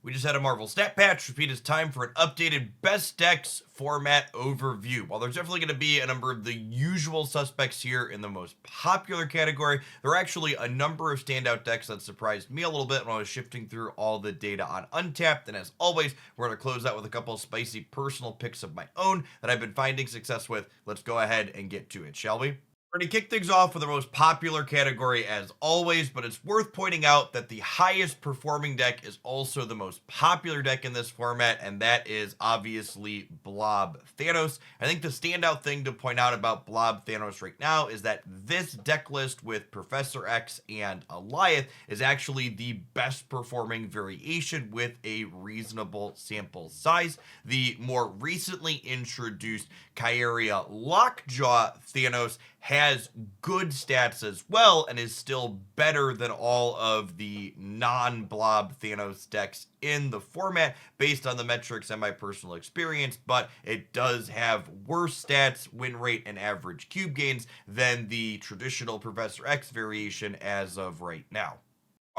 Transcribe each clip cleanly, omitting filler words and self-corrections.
We just had a Marvel stat patch. Repeat, it's time for an updated best decks format overview. While there's definitely going to be a number of the usual suspects here in the most popular category, there are actually a number of standout decks that surprised me a little bit when I was shifting through all the data on Untapped. And as always, we're going to close out with a couple of spicy personal picks of my own that I've been finding success with. Let's go ahead and get to it, shall we? We're going to kick things off with the most popular category as always, but it's worth pointing out that the highest performing deck is also the most popular deck in this format, and that is obviously Blob Thanos. I think the standout thing to point out about Blob Thanos right now is that this deck list with Professor X and Alioth is actually the best performing variation with a reasonable sample size. The more recently introduced Kyaria Lockjaw Thanos has good stats as well and is still better than all of the non-Blob Thanos decks in the format based on the metrics and my personal experience, but it does have worse stats, win rate, and average cube gains than the traditional Professor X variation as of right now.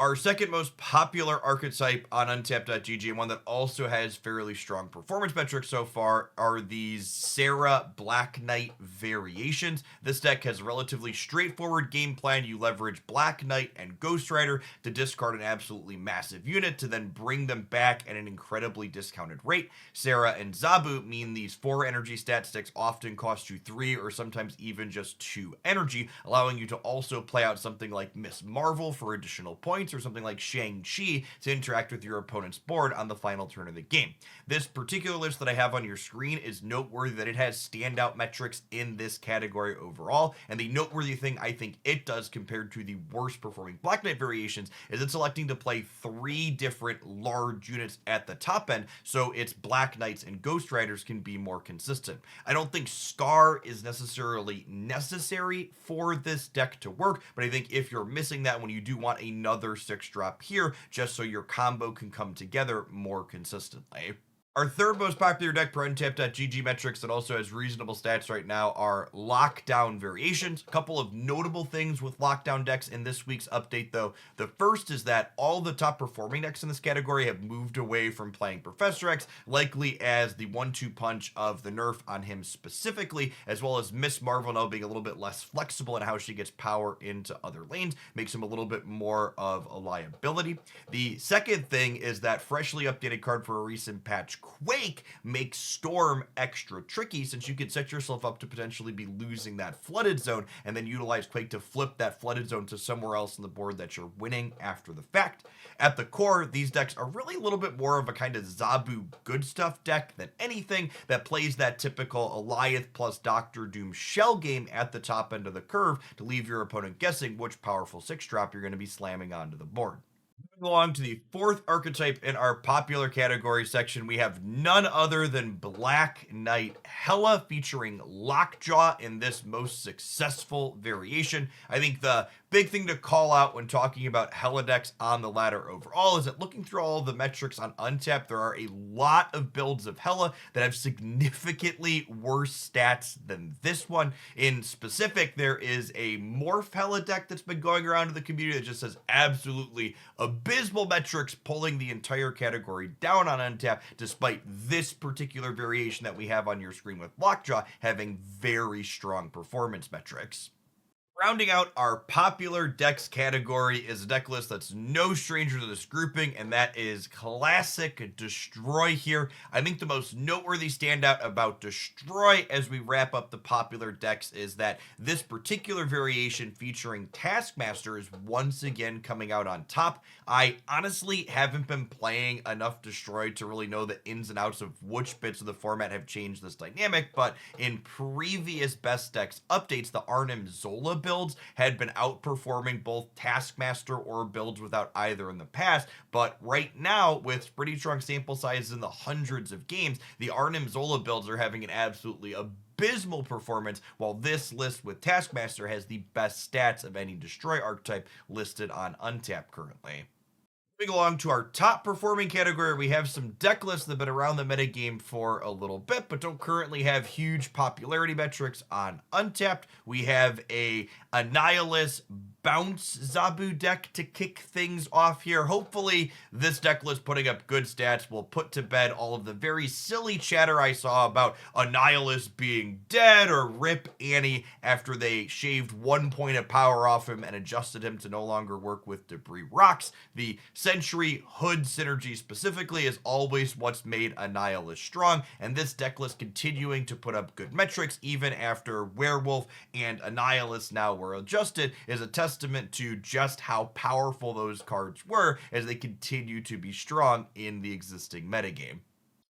Our second most popular archetype on Untapped.gg, and one that also has fairly strong performance metrics so far, are these Sarah Black Knight variations. This deck has a relatively straightforward game plan. You leverage Black Knight and Ghost Rider to discard an absolutely massive unit to then bring them back at an incredibly discounted rate. Sarah and Zabu mean these 4 energy stat sticks often cost you 3 or sometimes even just 2 energy, allowing you to also play out something like Miss Marvel for additional points, or something like Shang-Chi to interact with your opponent's board on the final turn of the game. This particular list that I have on your screen is noteworthy that it has standout metrics in this category overall, and the noteworthy thing I think it does compared to the worst performing Black Knight variations is it's electing to play 3 different large units at the top end, so its Black Knights and Ghost Riders can be more consistent. I don't think Scar is necessarily necessary for this deck to work, but I think if you're missing that one, you do want another 6 drop here just so your combo can come together more consistently. Our third most popular deck per Untapped.gg metrics that also has reasonable stats right now are Lockdown variations. A couple of notable things with Lockdown decks in this week's update, though. The first is that all the top performing decks in this category have moved away from playing Professor X, likely as the 1-2 punch of the nerf on him specifically, as well as Miss Marvel now being a little bit less flexible in how she gets power into other lanes, makes him a little bit more of a liability. The second thing is that freshly updated card for a recent patch, Quake, makes Storm extra tricky, since you could set yourself up to potentially be losing that flooded zone and then utilize Quake to flip that flooded zone to somewhere else on the board that you're winning after the fact. At the core, these decks are really a little bit more of a kind of Zabu good stuff deck than anything that plays that typical Alioth plus Doctor Doom shell game at the top end of the curve to leave your opponent guessing which powerful 6-drop you're going to be slamming onto the board. Moving along to the fourth archetype in our popular category section, we have none other than Black Knight Hela, featuring Lockjaw in this most successful variation. I think the big thing to call out when talking about Hela decks on the ladder overall is that looking through all the metrics on Untapped, there are a lot of builds of Hela that have significantly worse stats than this one. In specific, there is a Morph Hela deck that's been going around to the community that just has absolutely abysmal metrics, pulling the entire category down on Untapped, despite this particular variation that we have on your screen with Lockjaw having very strong performance metrics. Rounding out our popular decks category is a deck list that's no stranger to this grouping, and that is Classic Destroy here. I think the most noteworthy standout about Destroy as we wrap up the popular decks is that this particular variation featuring Taskmaster is once again coming out on top. I honestly haven't been playing enough Destroy to really know the ins and outs of which bits of the format have changed this dynamic, but in previous best decks updates, the Arnim Zola builds had been outperforming both Taskmaster or builds without either in the past, but right now, with pretty strong sample sizes in the hundreds of games, the Arnim Zola builds are having an absolutely abysmal performance, while this list with Taskmaster has the best stats of any Destroy archetype listed on Untapped currently. Moving along to our top performing category, we have some deck lists that have been around the metagame for a little bit, but don't currently have huge popularity metrics on Untapped. We have a Annihilus bounce Zabu deck to kick things off here. Hopefully, this deck list putting up good stats will put to bed all of the very silly chatter I saw about Annihilus being dead or Rip Annie after they shaved 1 point of power off him and adjusted him to no longer work with Debris Rocks. The Sentry Hood synergy specifically is always what's made Annihilus strong, and this deck list continuing to put up good metrics even after Werewolf and Annihilus now were adjusted is a testament to just how powerful those cards were as they continue to be strong in the existing metagame.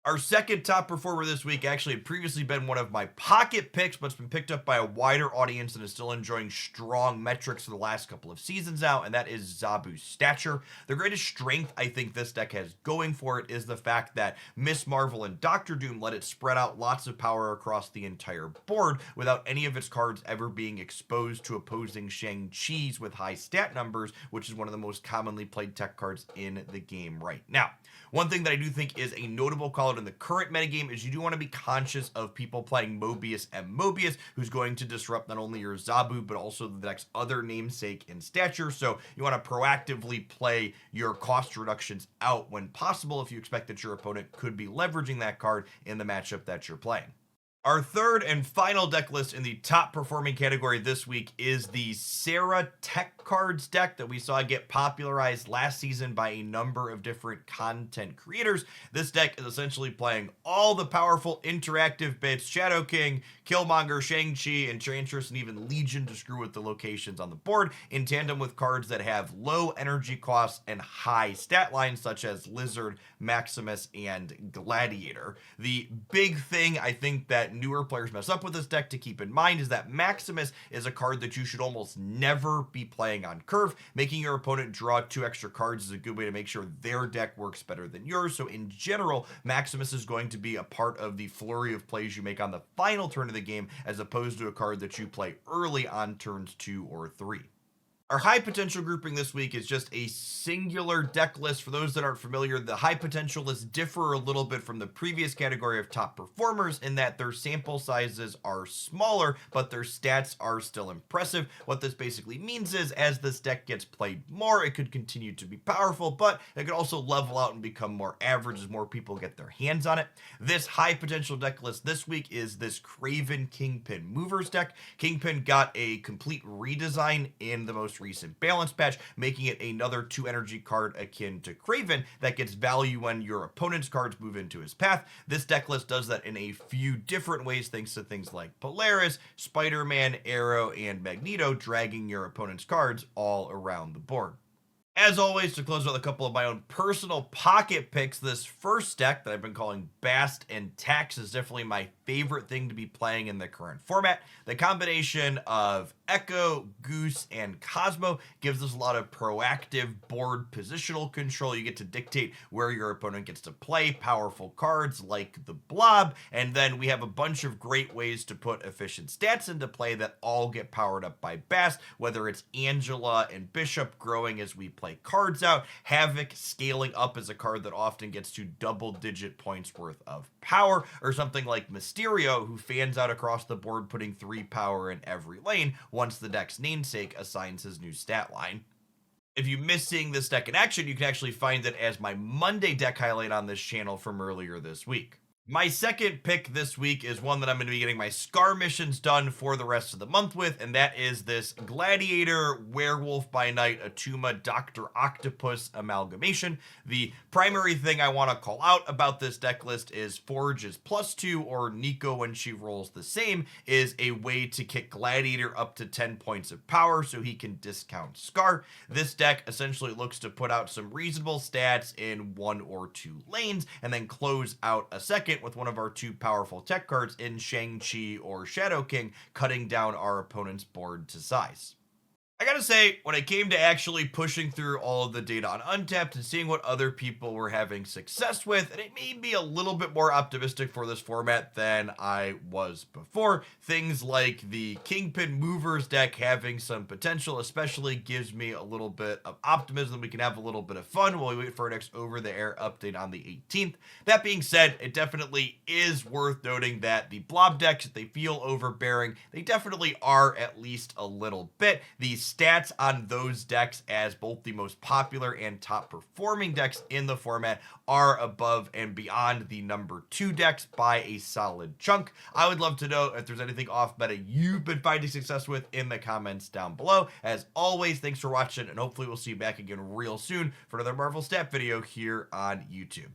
Our second top performer this week actually had previously been one of my pocket picks, but it's been picked up by a wider audience and is still enjoying strong metrics for the last couple of seasons now, and that is Zabu's Stature. The greatest strength I think this deck has going for it is the fact that Miss Marvel and Doctor Doom let it spread out lots of power across the entire board without any of its cards ever being exposed to opposing Shang-Chi's with high stat numbers, which is one of the most commonly played tech cards in the game right now. One thing that I do think is a notable call out in the current metagame is you do want to be conscious of people playing Mobius and Mobius, who's going to disrupt not only your Zabu, but also the deck's other namesake in Stature. So you want to proactively play your cost reductions out when possible if you expect that your opponent could be leveraging that card in the matchup that you're playing. Our third and final deck list in the top performing category this week is the Sarah Tech Cards deck that we saw get popularized last season by a number of different content creators. This deck is essentially playing all the powerful interactive bits, Shadow King, Killmonger, Shang-Chi, Enchantress, and even Legion to screw with the locations on the board, in tandem with cards that have low energy costs and high stat lines such as Lizard, Maximus, and Gladiator. The big thing I think that newer players mess up with this deck to keep in mind is that Maximus is a card that you should almost never be playing on curve. Making your opponent draw 2 extra cards is a good way to make sure their deck works better than yours. So in general, Maximus is going to be a part of the flurry of plays you make on the final turn of the game, as opposed to a card that you play early on turns 2 or 3. Our high potential grouping this week is just a singular deck list. For those that aren't familiar, the high potential lists differ a little bit from the previous category of top performers in that their sample sizes are smaller, but their stats are still impressive. What this basically means is as this deck gets played more, it could continue to be powerful, but it could also level out and become more average as more people get their hands on it. This high potential deck list this week is this Craven Kingpin Movers deck. Kingpin got a complete redesign in the most recent balance patch, making it another 2 energy card akin to Craven that gets value when your opponent's cards move into his path. This deck list does that in a few different ways thanks to things like Polaris, Spider-Man, Arrow, and Magneto dragging your opponent's cards all around the board. As always, to close out a couple of my own personal pocket picks, this first deck that I've been calling Bast and Tax is definitely my favorite thing to be playing in the current format. The combination of Echo, Goose, and Cosmo gives us a lot of proactive board positional control. You get to dictate where your opponent gets to play powerful cards like the Blob, and then we have a bunch of great ways to put efficient stats into play that all get powered up by Bast, whether it's Angela and Bishop growing as we play cards out, Havoc scaling up as a card that often gets to double-digit points worth of power, or something like Mysterio, who fans out across the board putting 3 power in every lane once the deck's namesake assigns his new stat line. If you miss seeing this deck in action, you can actually find it as my Monday deck highlight on this channel from earlier this week. My second pick this week is one that I'm going to be getting my Scar missions done for the rest of the month with, and that is this Gladiator Werewolf by Night Atuma Dr. Octopus amalgamation. The primary thing I want to call out about this deck list is Forge is +2, or Nico when she rolls the same, is a way to kick Gladiator up to 10 points of power so he can discount Scar. This deck essentially looks to put out some reasonable stats in 1 or 2 lanes, and then close out a second with one of our 2 powerful tech cards in Shang-Chi or Shadow King, cutting down our opponent's board to size. I gotta say, when it came to actually pushing through all of the data on Untapped and seeing what other people were having success with, and it made me a little bit more optimistic for this format than I was before. Things like the Kingpin Movers deck having some potential especially gives me a little bit of optimism. We can have a little bit of fun while we wait for our next over-the-air update on the 18th. That being said, it definitely is worth noting that the Blob decks, if they feel overbearing, they definitely are at least a little bit. The stats on those decks as both the most popular and top performing decks in the format are above and beyond the number 2 decks by a solid chunk. I would love to know if there's anything off meta you've been finding success with in the comments down below. As always, thanks for watching, and hopefully we'll see you back again real soon for another Marvel stat video here on YouTube.